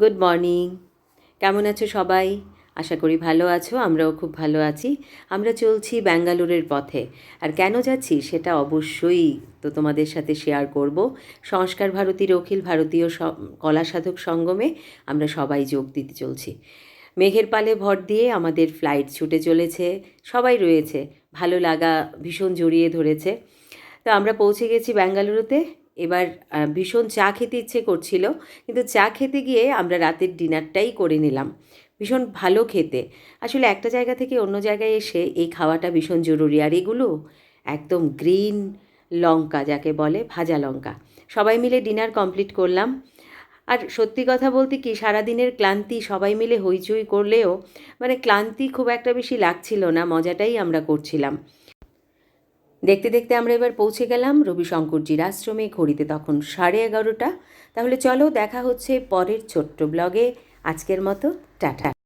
Good morning. কেমন আছো সবাই? আশা করি ভালো আছো, আমরাও খুব ভালো আছি। আমরা চলছি ব্যাঙ্গালোরের পথে। আর কেন যাচ্ছি সেটা অবশ্যই তো তোমাদের সাথে শেয়ার করব। সংস্কার ভারতীর অখিল ভারতীয় কলা সাধক সঙ্গমে আমরা সবাই যোগ দিতে চলছি। মেঘের পালে ভর দিয়ে আমাদের ফ্লাইট ছুটে চলেছে, সবাই রয়েছে, ভালো লাগা ভীষণ জড়িয়ে ধরেছে। তো আমরা পৌঁছে গেছি বেঙ্গালুরুতে। এবার ভীষণ চা খেতে ইচ্ছে করছিল, কিন্তু চা খেতে গিয়ে আমরা রাতের ডিনারটাই করে নিলাম। ভীষণ ভালো খেতে। আসলে একটা জায়গা থেকে অন্য জায়গায় এসে এই খাওয়াটা ভীষণ জরুরি। আর এগুলো একদম গ্রিন লঙ্কা, যাকে বলে ভাজা লঙ্কা। সবাই মিলে ডিনার কমপ্লিট করলাম। আর সত্যি কথা বলতে কি, সারাদিনের ক্লান্তি সবাই মিলে হইচই করলেও মানে ক্লান্তি খুব একটা বেশি লাগছিল না, মজাটাই আমরা করছিলাম। দেখতে দেখতে আমরা এবার পৌঁছে গেলাম রবিশঙ্করজির আশ্রমে। ঘড়িতে তখন 11:30। তাহলে চলো দেখা হচ্ছে পরের ছোট্ট ব্লগে। আজকের মতো টাটা।